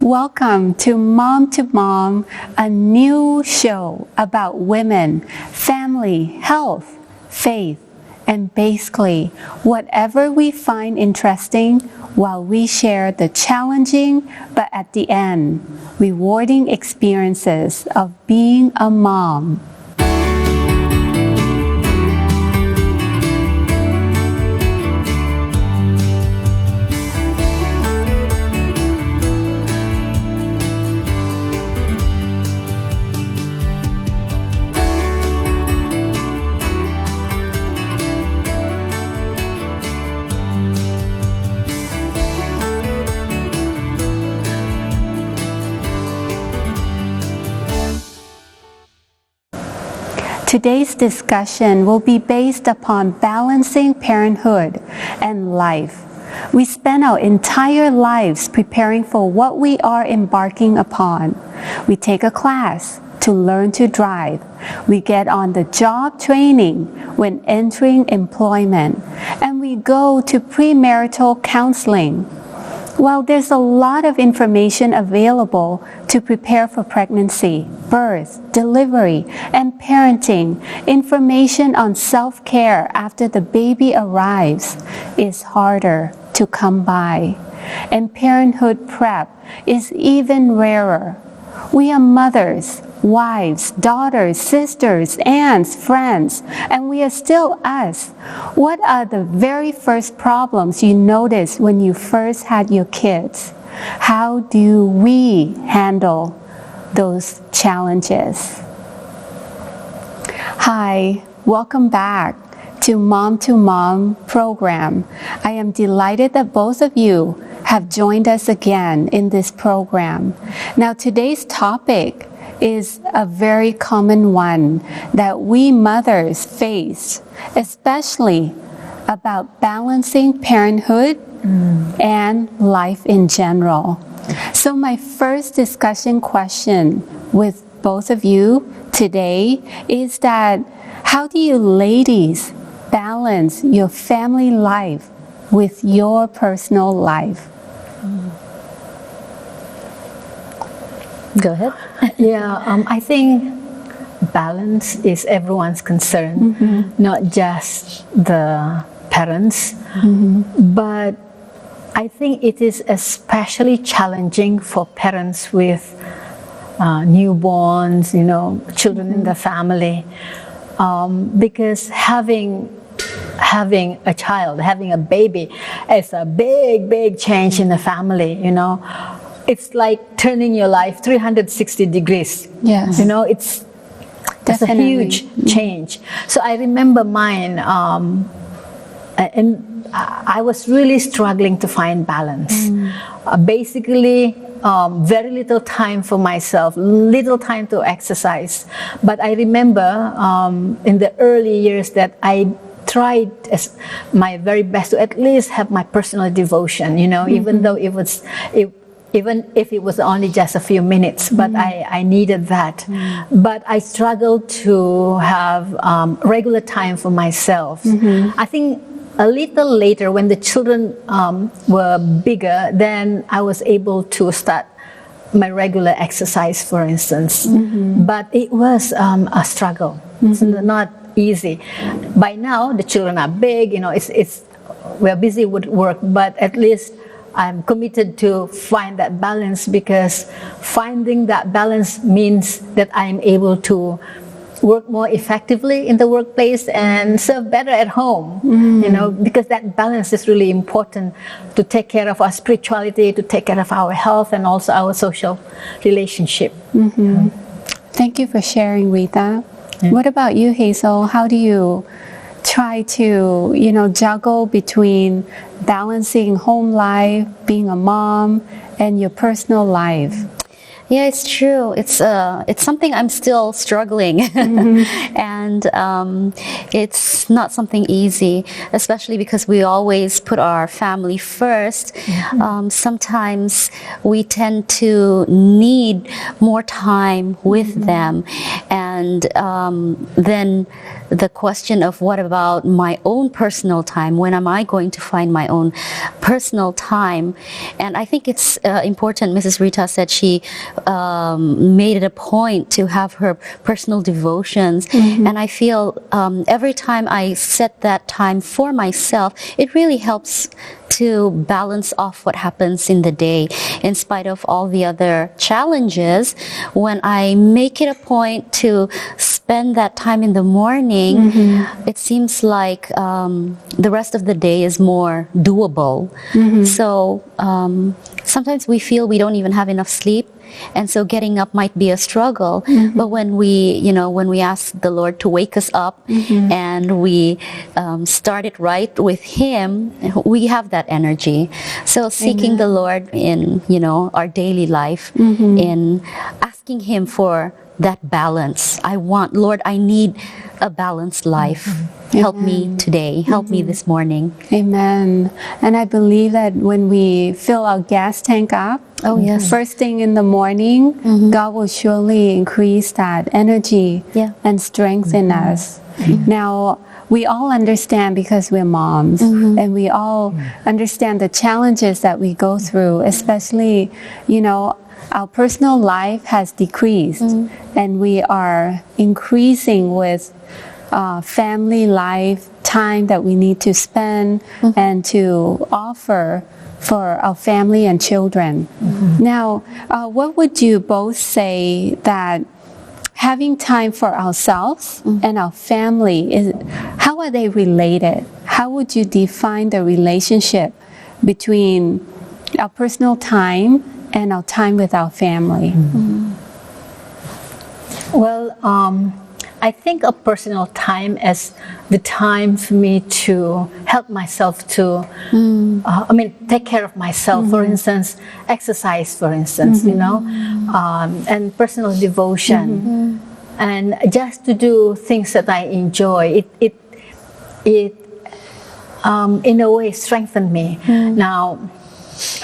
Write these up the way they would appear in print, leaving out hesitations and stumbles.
Welcome to Mom to Mom, a new show about women, family, health, faith, and basically whatever we find interesting while we share the challenging but at the end rewarding experiences of being a mom. Today's discussion will be based upon balancing parenthood and life. We spend our entire lives preparing for what we are embarking upon. We take a class to learn to drive. We get on the job training when entering employment. And we go to premarital counseling. Well, there's a lot of information available to prepare for pregnancy, birth, delivery, and parenting. Information on self-care after the baby arrives is harder to come by. And parenthood prep is even rarer. We are mothers, wives, daughters, sisters, aunts, friends, and we are still us. What are the very first problems you noticed when you first had your kids? How do we handle those challenges? Hi, welcome back to Mom program. I am delighted that both of you have joined us again in this program. Now, today's topic is a very common one that we mothers face, especially about balancing parenthood and life in general. So my first discussion question with both of you today is that how do you ladies balance your family life with your personal life? Go ahead. I think balance is everyone's concern, not just the parents, but I think it is especially challenging for parents with newborns, children in the family, because having a child, having a baby is a big change in the family, It's like turning your life 360 degrees. Yes. It's a huge change. So I remember mine, and I was really struggling to find balance. Basically, very little time for myself, little time to exercise. But I remember in the early years that I tried my very best to at least have my personal devotion, even though even if it was only just a few minutes, but I needed that. But I struggled to have regular time for myself. I think a little later, when the children were bigger, then I was able to start my regular exercise, for instance. But it was a struggle. It's not easy. By now, the children are big. We're busy with work, but at least I'm committed to find that balance, because finding that balance means that I'm able to work more effectively in the workplace and serve better at home, because that balance is really important to take care of our spirituality, to take care of our health, and also our social relationship. Thank you for sharing, Rita. What about you, Hazel? How do you try to, juggle between balancing home life, being a mom, and your personal life? Yeah, it's true. It's something I'm still struggling, and it's not something easy, especially because we always put our family first. Sometimes we tend to need more time with them, and then the question of what about my own personal time? When am I going to find my own personal time? And I think it's important. Mrs. Rita said she made it a point to have her personal devotions. And I feel every time I set that time for myself, it really helps to balance off what happens in the day. In spite of all the other challenges, when I make it a point to spend that time in the morning, it seems like the rest of the day is more doable. So sometimes we feel we don't even have enough sleep, and so getting up might be a struggle. But when we ask the Lord to wake us up and we start it right with Him, we have that energy. So seeking the Lord in our daily life, in asking Him for that balance. Lord, I need a balanced life. Help me today. Help me this morning. Amen. And I believe that when we fill our gas tank up, first thing in the morning, God will surely increase that energy and strength in us. Now, we all understand because we're moms, and we all understand the challenges that we go through, especially, our personal life has decreased, and we are increasing with family life, time that we need to spend and to offer for our family and children. Now, what would you both say that having time for ourselves and our family, how are they related? How would you define the relationship between our personal time and our time with our family? Well, I think of personal time as the time for me to help myself to, take care of myself. For instance, exercise, for instance, and personal devotion, and just to do things that I enjoy. It in a way strengthened me. Now,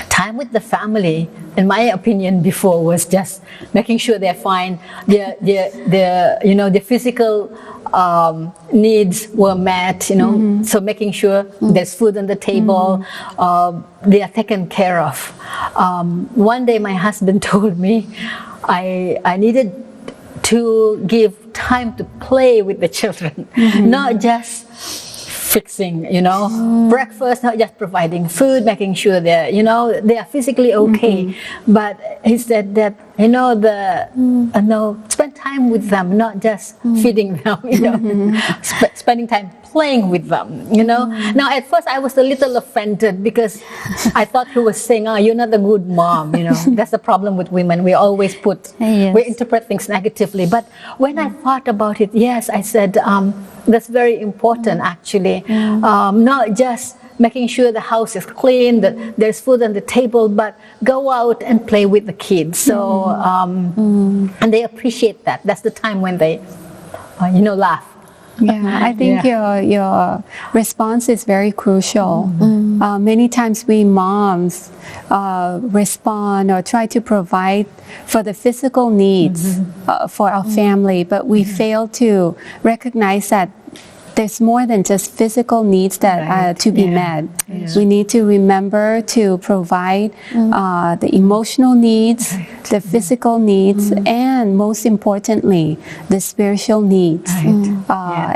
time with the family, in my opinion, before was just making sure they're fine. The physical needs were met. So making sure there's food on the table, they are taken care of. One day, my husband told me I needed to give time to play with the children, not just fixing, breakfast, not just providing food, making sure they are physically okay. But he said that, spend time with them, not just feeding them, spending time playing with them, Now, at first I was a little offended because I thought he was saying, you're not a good mom, That's the problem with women. We always we interpret things negatively. But when I thought about it, yes, I said, that's very important, actually. Not just making sure the house is clean, that there's food on the table, but go out and play with the kids. So, and they appreciate that. That's the time when they, laugh. Yeah, I think your response is very crucial. Many times we moms respond or try to provide for the physical needs for our family, but we fail to recognize that there's more than just physical needs that are to be met. We need to remember to provide the emotional needs, the physical needs, and most importantly, the spiritual needs.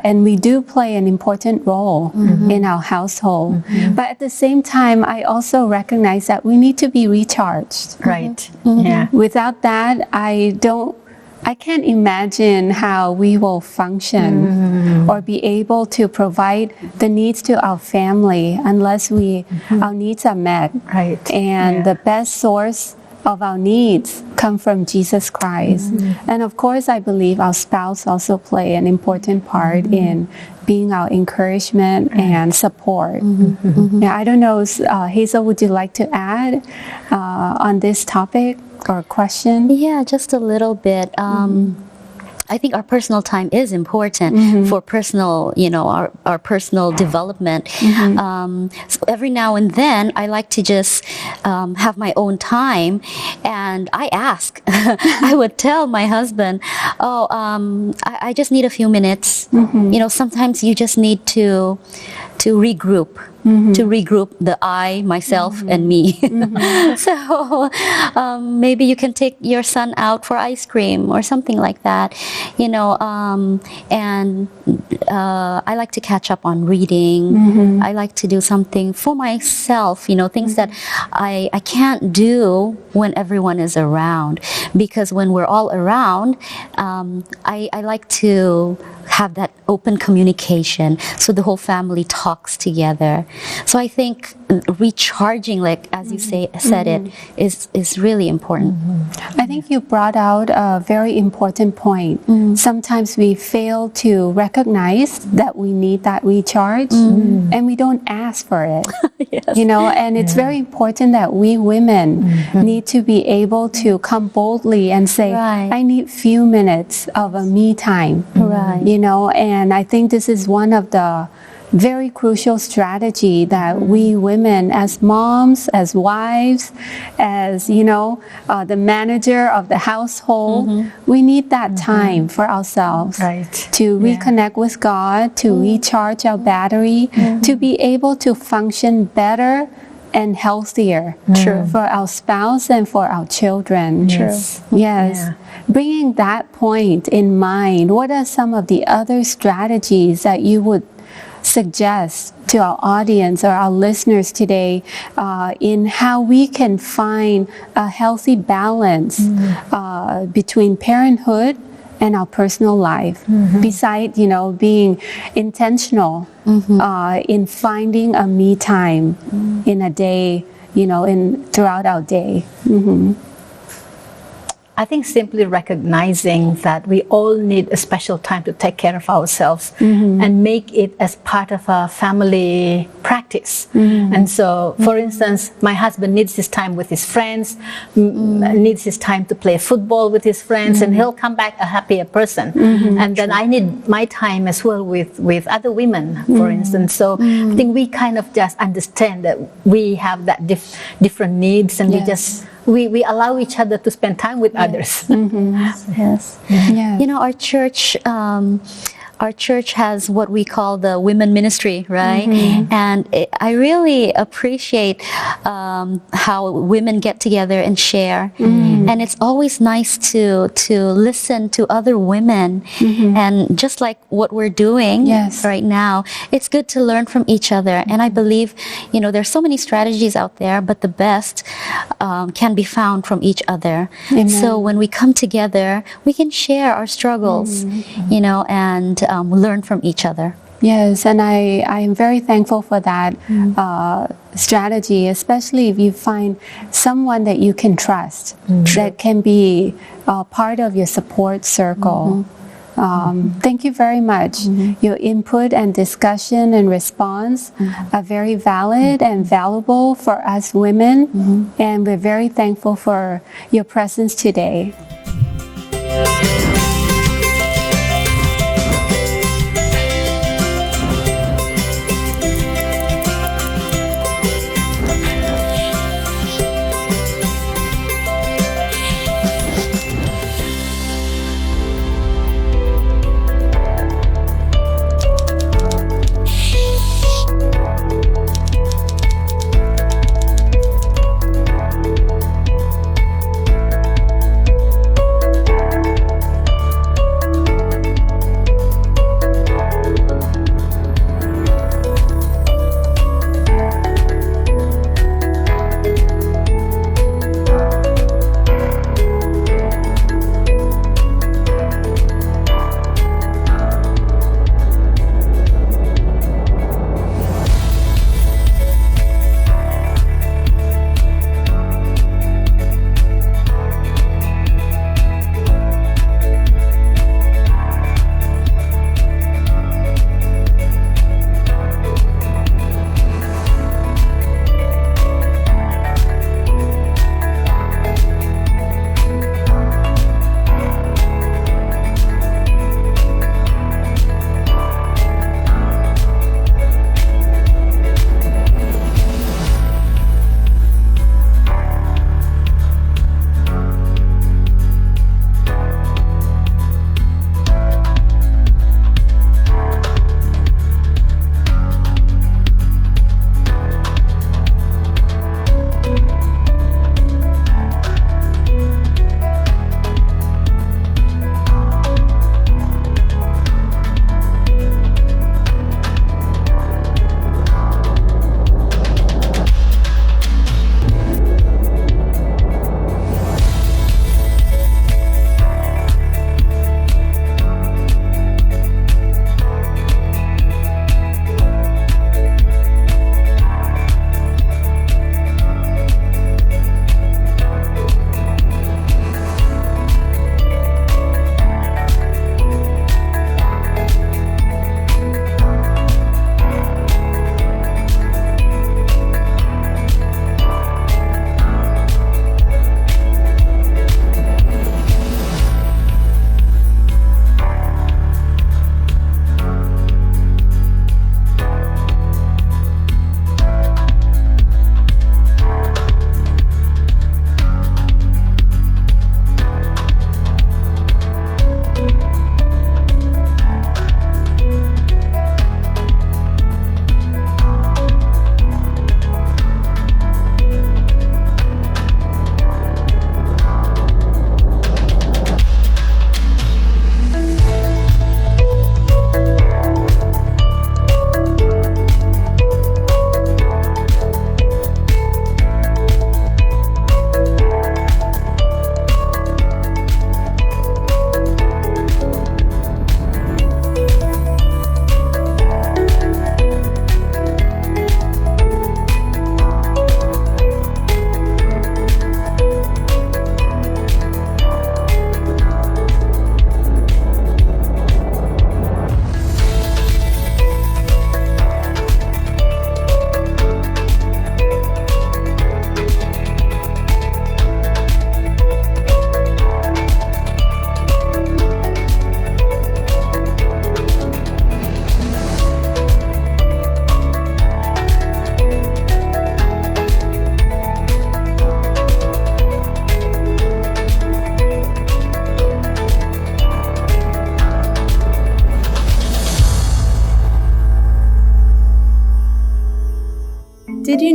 And we do play an important role in our household. But at the same time, I also recognize that we need to be recharged. Right. Yeah. Without that, I can't imagine how we will function or be able to provide the needs to our family unless our needs are met. Right. And the best source of our needs come from Jesus Christ. And of course, I believe our spouse also play an important part in being our encouragement and support. Yeah, I don't know, Hazel, would you like to add on this topic or question? Yeah, just a little bit. I think our personal time is important for personal, our personal development. So every now and then, I like to just have my own time, and I ask. I would tell my husband, "Oh, I just need a few minutes." Sometimes you just need to regroup. To regroup the I, myself, and me. So maybe you can take your son out for ice cream or something like that, and I like to catch up on reading. I like to do something for myself, things that I can't do when everyone is around, because when we're all around, I like to have that open communication so the whole family talks together. So I think recharging, like as you said it, is really important. I think you brought out a very important point. Sometimes we fail to recognize that we need that recharge, and we don't ask for it. Yes. And it's very important that we women need to be able to come boldly and say, Right. I need few minutes of a me time. Right. And I think this is one of the very crucial strategy that we women, as moms, as wives, as the manager of the household, we need that time for ourselves, Right. to reconnect with God, to recharge our battery, to be able to function better and healthier for our spouse and for our children. Yes. Yes. Yeah. Bringing that point in mind, what are some of the other strategies that you would suggest to our audience or our listeners today in how we can find a healthy balance between parenthood and our personal life, besides being intentional in finding a me time in a day, throughout our day. I think simply recognizing that we all need a special time to take care of ourselves and make it as part of a family practice. And so, for instance, my husband needs his time with his friends, needs his time to play football with his friends, and he'll come back a happier person. And then I need my time as well with other women, for instance. So I think we kind of just understand that we have that different needs, and we allow each other to spend time with others. Yes. Yeah. Our church has what we call the women ministry, right? And I really appreciate how women get together and share. And it's always nice to listen to other women. And just like what we're doing right now, it's good to learn from each other. And I believe, there's so many strategies out there, but the best can be found from each other. Amen. So when we come together, we can share our struggles, and learn from each other. Yes, and I am very thankful for that strategy, especially if you find someone that you can trust, that can be part of your support circle. Thank you very much. Your input and discussion and response are very valid and valuable for us women, and we're very thankful for your presence today.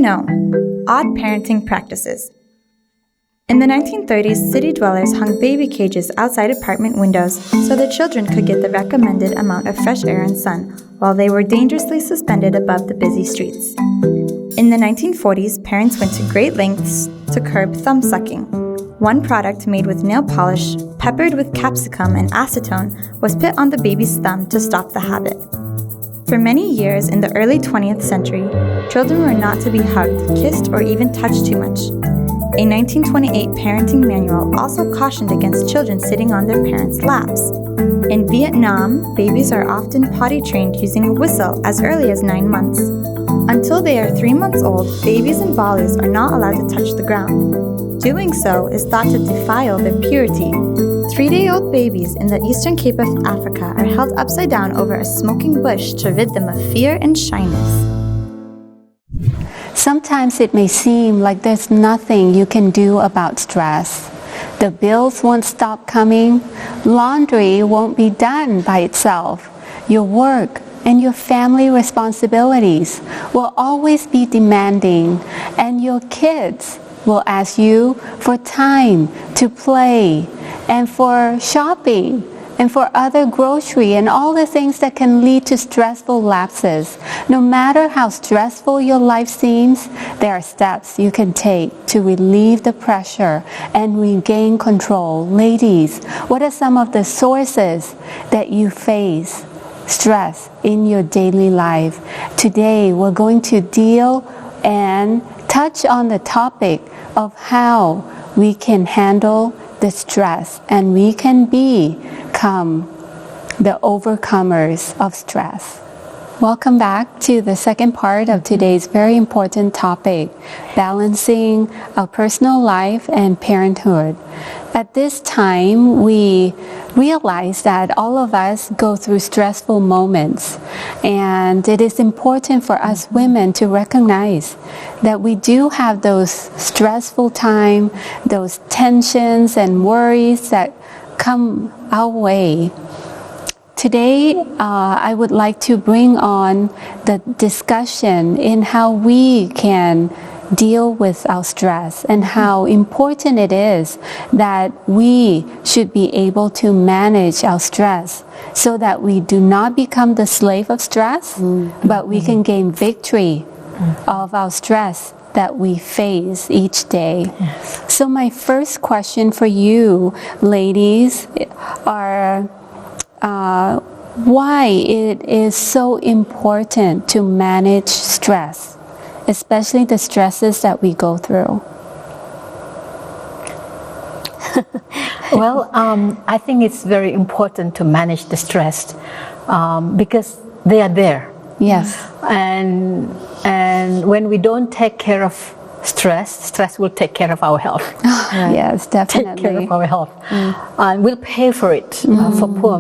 know? Odd parenting practices. In the 1930s, city dwellers hung baby cages outside apartment windows so the children could get the recommended amount of fresh air and sun while they were dangerously suspended above the busy streets. In the 1940s, parents went to great lengths to curb thumb sucking. One product made with nail polish, peppered with capsicum and acetone, was put on the baby's thumb to stop the habit. For many years in the early 20th century, children were not to be hugged, kissed, or even touched too much. A 1928 parenting manual also cautioned against children sitting on their parents' laps. In Vietnam, babies are often potty trained using a whistle as early as 9 months. Until they are 3 months old, babies in Balis are not allowed to touch the ground. Doing so is thought to defile their purity. 3-day-old babies in the Eastern Cape of Africa are held upside down over a smoking bush to rid them of fear and shyness. Sometimes it may seem like there's nothing you can do about stress. The bills won't stop coming. Laundry won't be done by itself. Your work and your family responsibilities will always be demanding, and your kids will ask you for time to play and for shopping and for other grocery and all the things that can lead to stressful lapses. No matter how stressful your life seems, there are steps you can take to relieve the pressure and regain control. Ladies, what are some of the sources that you face stress in your daily life? Today, we're going to deal and touch on the topic of how we can handle the stress and we can become the overcomers of stress. Welcome back to the second part of today's very important topic, balancing our personal life and parenthood. At this time, we realize that all of us go through stressful moments, and it is important for us women to recognize that we do have those stressful times, those tensions and worries that come our way. Today, I would like to bring on the discussion in how we can deal with our stress and how important it is that we should be able to manage our stress so that we do not become the slave of stress, but we can gain victory of our stress that we face each day. Yes. So my first question for you, ladies, are why it is so important to manage stress, especially the stresses that we go through. Well, I think it's very important to manage the stress because they are there. Yes. And when we don't take care of stress will take care of our health. Yes, definitely. Take care of our health. And we'll pay for it, for poor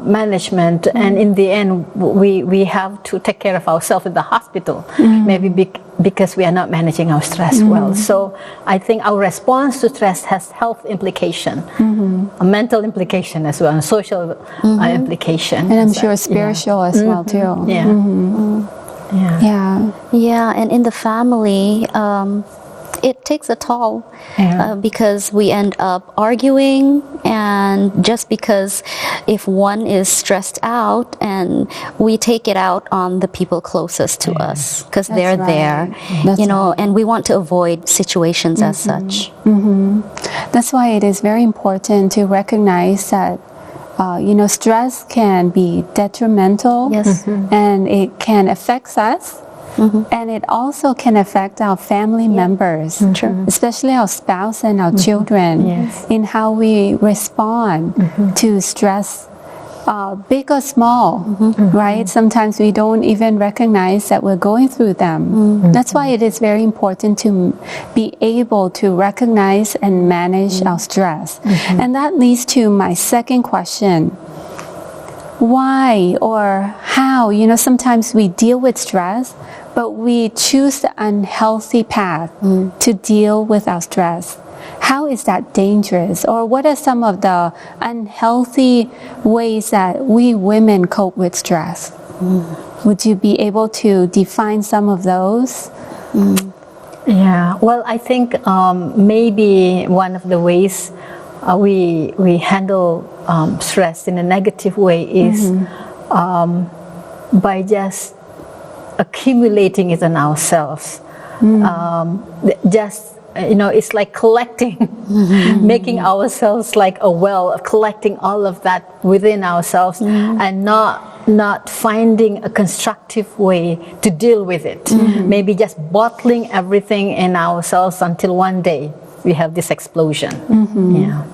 management. And in the end, we have to take care of ourselves in the hospital, maybe because we are not managing our stress well. So I think our response to stress has health implication, a mental implication as well, and social implication. And I'm sure spiritual as well too. Yeah, and in the family, it takes a toll because we end up arguing, and just because if one is stressed out, and we take it out on the people closest to us because they're there, and we want to avoid situations as such. That's why it is very important to recognize that stress can be detrimental, and it can affect us, and it also can affect our family members, especially our spouse and our children, in how we respond to stress, big or small, right? Sometimes we don't even recognize that we're going through them. That's why it is very important to be able to recognize and manage our stress. And that leads to my second question. Why or how, sometimes we deal with stress, but we choose the unhealthy path to deal with our stress. How is that dangerous? Or what are some of the unhealthy ways that we women cope with stress? Would you be able to define some of those? Yeah, well, I think maybe one of the ways we handle stress in a negative way is by just accumulating it on ourselves. It's like collecting, making ourselves like a well, of collecting all of that within ourselves, and not finding a constructive way to deal with it. Maybe just bottling everything in ourselves until one day we have this explosion. Yeah.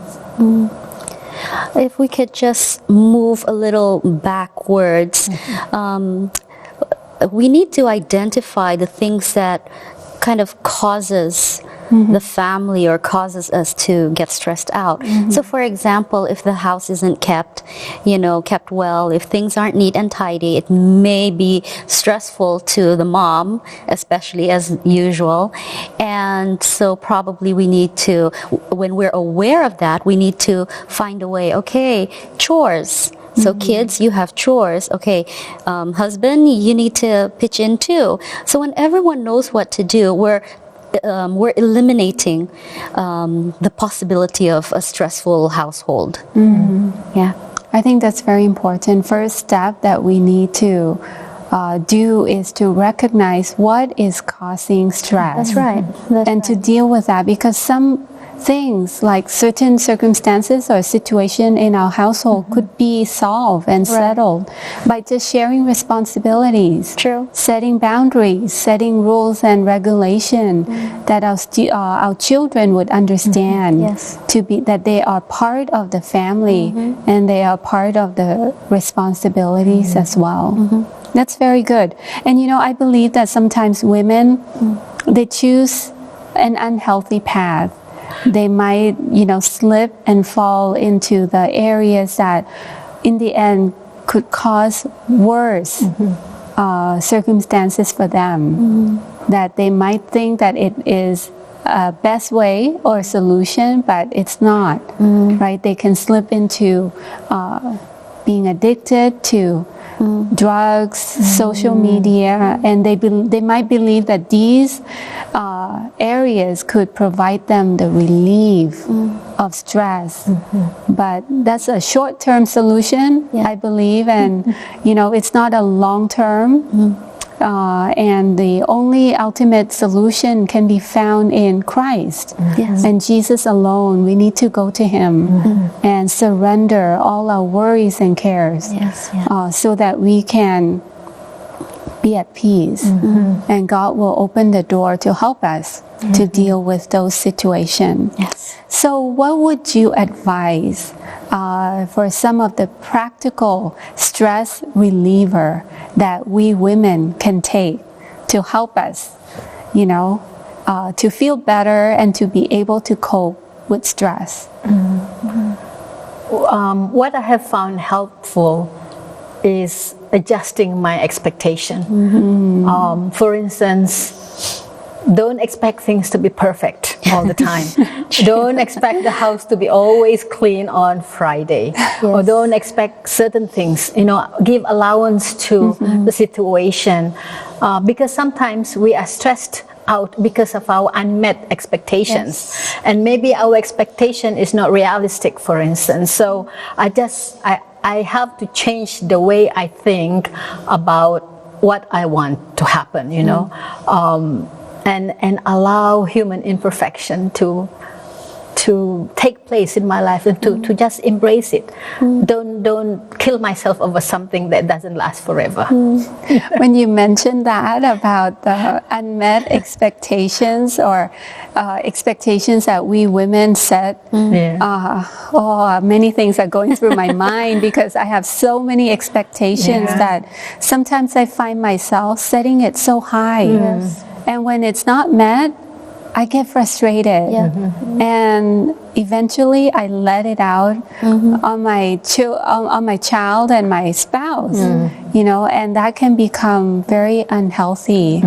If we could just move a little backwards, we need to identify the things that kind of causes the family or causes us to get stressed out. So for example, if the house isn't kept well, if things aren't neat and tidy, it may be stressful to the mom, especially as usual. And so probably we need to, when we're aware of that, we need to find a way, okay, chores. So kids, you have chores. Okay, husband, you need to pitch in too. So when everyone knows what to do, we're eliminating the possibility of a stressful household. Yeah, I think that's very important. First step that we need to do is to recognize what is causing stress. That's right. To deal with that, because some things like certain circumstances or situation in our household could be solved and settled by just sharing responsibilities, setting boundaries, setting rules and regulation that our children would understand to be that they are part of the family and they are part of the responsibilities as well. That's very good. And I believe that sometimes women they choose an unhealthy path. They might, slip and fall into the areas that in the end could cause worse circumstances for them. That they might think that it is a best way or solution, but it's not, right? They can slip into being addicted to drugs, social media, and they might believe that these areas could provide them the relief of stress. But that's a short-term solution, I believe, and it's not a long-term. And the only ultimate solution can be found in Christ and Jesus alone. We need to go to Him and surrender all our worries and cares so that we can be at peace. And God will open the door to help us to deal with those situations. So what would you advise for some of the practical stress reliever that we women can take to help us, to feel better and to be able to cope with stress? What I have found helpful is adjusting my expectation. For instance, don't expect things to be perfect all the time. Don't expect the house to be always clean on Friday. Or don't expect certain things. Give allowance to the situation. Because sometimes we are stressed out because of our unmet expectations. And maybe our expectation is not realistic, for instance. So I have to change the way I think about what I want to happen, and allow human imperfection to take place in my life and to just embrace it. Don't kill myself over something that doesn't last forever. When you mentioned that about the unmet expectations or expectations that we women set, many things are going through my mind because I have so many expectations that sometimes I find myself setting it so high. And when it's not met, I get frustrated, and eventually I let it out on my child and my spouse, and that can become very unhealthy.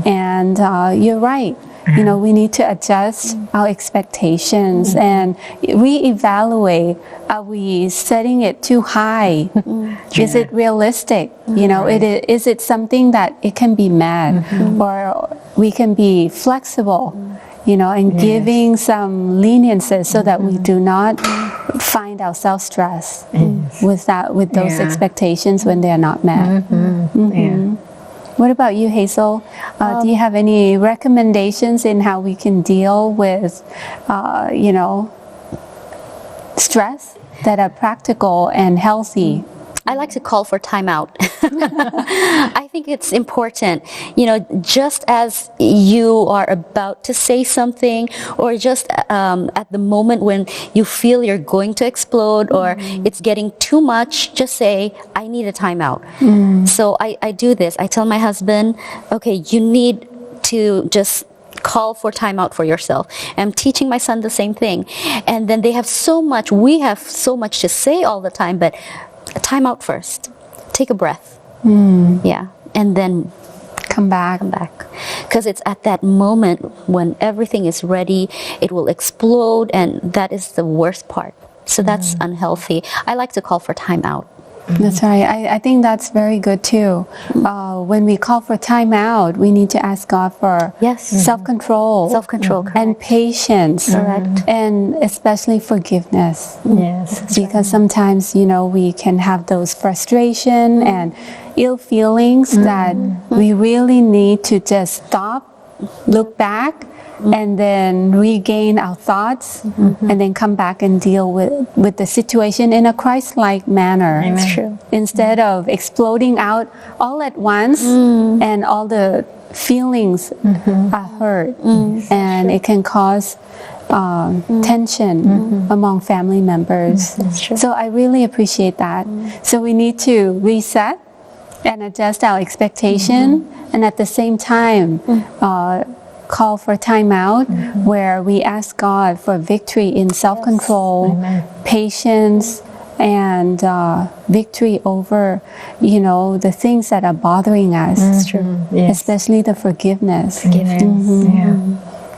And you're right. We need to adjust our expectations and reevaluate. Are we setting it too high? Is it realistic? Is it something that it can be met? Or we can be flexible, and giving some leniences so that we do not find ourselves stressed with those expectations when they are not met. What about you, Hazel? Do you have any recommendations in how we can deal with, stress that are practical and healthy? I like to call for timeout. I think it's important, just as you are about to say something, or just at the moment when you feel you're going to explode or it's getting too much, just say, I need a timeout. So I do this. I tell my husband, okay, you need to just call for timeout for yourself. I'm teaching my son the same thing. And then we have so much to say all the time, but time out first. Take a breath. Yeah. And then come back. Because it's at that moment when everything is ready, it will explode, and that is the worst part. So that's unhealthy. I like to call for time out. That's right. I think that's very good too. When we call for time out, we need to ask God for self-control. Self-control, correct. And patience. Correct. And especially forgiveness. Yes. Because sometimes, we can have those frustration and ill feelings that we really need to just stop, look back, and then regain our thoughts, and then come back and deal with the situation in a Christ-like manner. Amen. It's true. Instead of exploding out all at once, and all the feelings are hurt, and it can cause tension among family members. So I really appreciate that. So we need to reset and adjust our expectation, and at the same time, call for time out, where we ask God for victory in self-control, patience, and victory over, the things that are bothering us. That's true. Yes. Especially the forgiveness.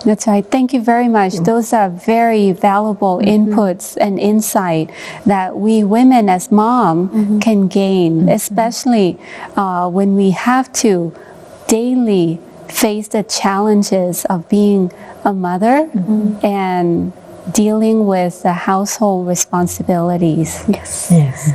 That's right. Thank you very much. Those are very valuable inputs and insight that we women as mom can gain, especially when we have to daily face the challenges of being a mother and dealing with the household responsibilities. Yes.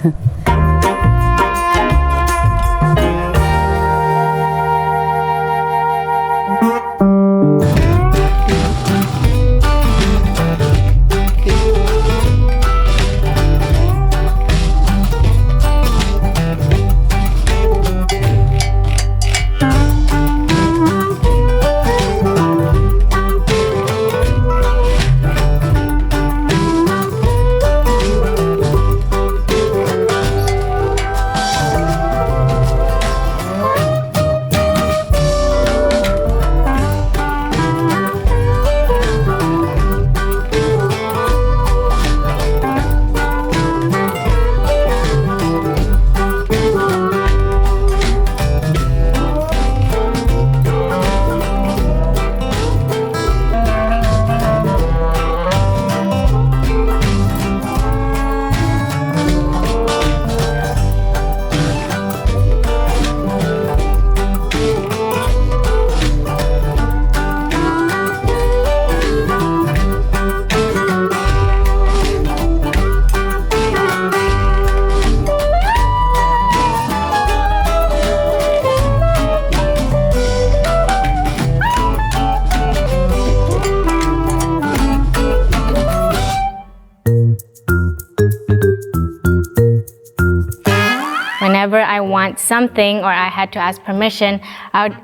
Whenever I want something or I had to ask permission, I would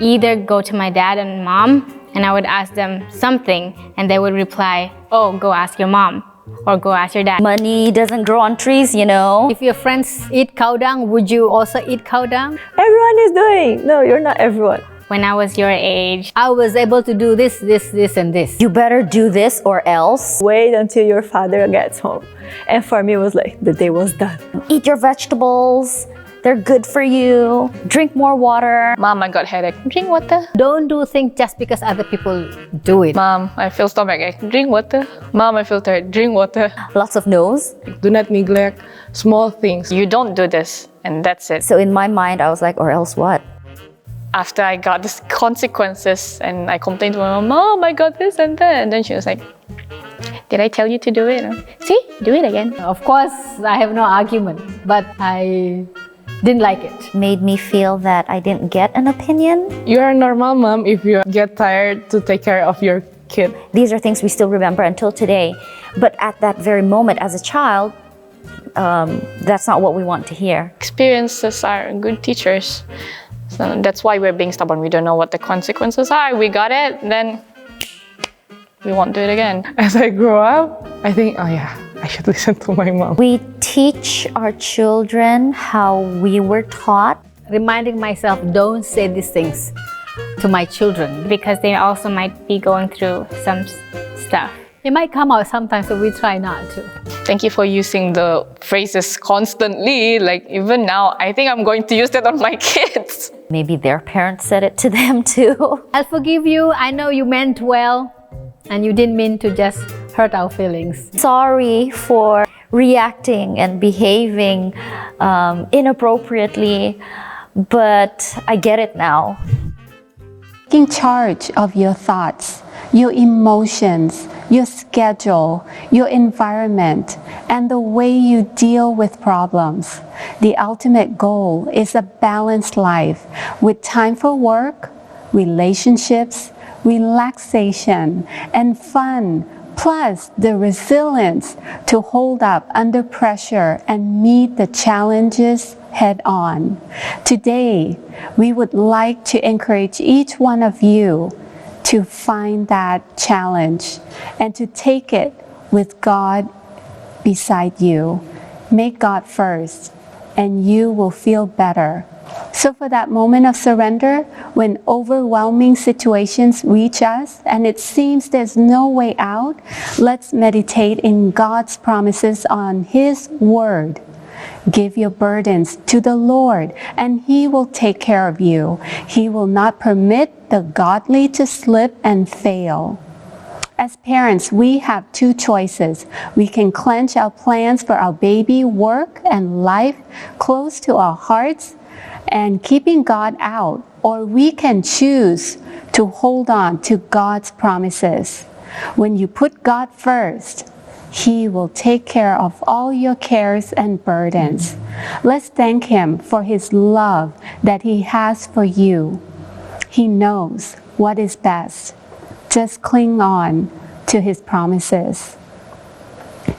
either go to my dad and mom and I would ask them something and they would reply, oh, go ask your mom or go ask your dad. Money doesn't grow on trees, If your friends eat cow dung, would you also eat cow dung? Everyone is doing. No, you're not everyone. When I was your age, I was able to do this, and this. You better do this or else. Wait until your father gets home. And for me, it was like the day was done. Eat your vegetables. They're good for you. Drink more water. Mom, I got headache. Drink water. Don't do things just because other people do it. Mom, I feel stomachache. Drink water. Mom, I feel tired. Drink water. Lots of no's. Do not neglect small things. You don't do this, and that's it. So in my mind, I was like, or else what? after I got these consequences and I complained to my mom, Mom, I got this and that. And then she was like, did I tell you to do it? See, do it again. Of course, I have no argument, but I didn't like it. Made me feel that I didn't get an opinion. You're a normal mom if you get tired to take care of your kid. These are things we still remember until today. But at that very moment as a child, that's not what we want to hear. Experiences are good teachers. So that's why we're being stubborn. We don't know what the consequences are. We got it, then we won't do it again. As I grow up, I think, oh yeah, I should listen to my mom. We teach our children how we were taught. Reminding myself, don't say these things to my children. Because they also might be going through some stuff. It might come out sometimes, so we try not to. Thank you for using the phrases constantly. Like even now, I think I'm going to use that on my kids. Maybe their parents said it to them too. I'll forgive you. I know you meant well and you didn't mean to just hurt our feelings. Sorry for reacting and behaving inappropriately, but I get it now. Taking charge of your thoughts, your emotions, your schedule, your environment, and the way you deal with problems. The ultimate goal is a balanced life with time for work, relationships, relaxation, and fun, plus the resilience to hold up under pressure and meet the challenges head on. Today, we would like to encourage each one of you to find that challenge and to take it with God beside you. Make God first, and you will feel better. So for that moment of surrender, when overwhelming situations reach us and it seems there's no way out, let's meditate in God's promises on His Word. Give your burdens to the Lord, and He will take care of you. He will not permit the godly to slip and fail. As parents, we have two choices. We can clench our plans for our baby, work, and life close to our hearts and keeping God out, or we can choose to hold on to God's promises. When you put God first, He will take care of all your cares and burdens. Let's thank Him for His love that He has for you. He knows what is best. Just cling on to His promises.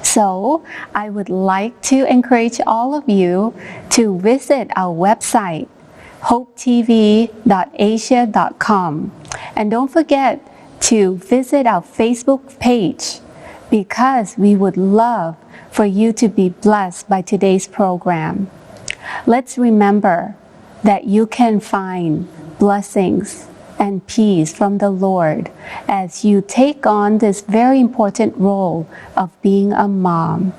So, I would like to encourage all of you to visit our website, hopetv.asia.com. And don't forget to visit our Facebook page, because we would love for you to be blessed by today's program. Let's remember that you can find blessings and peace from the Lord as you take on this very important role of being a mom.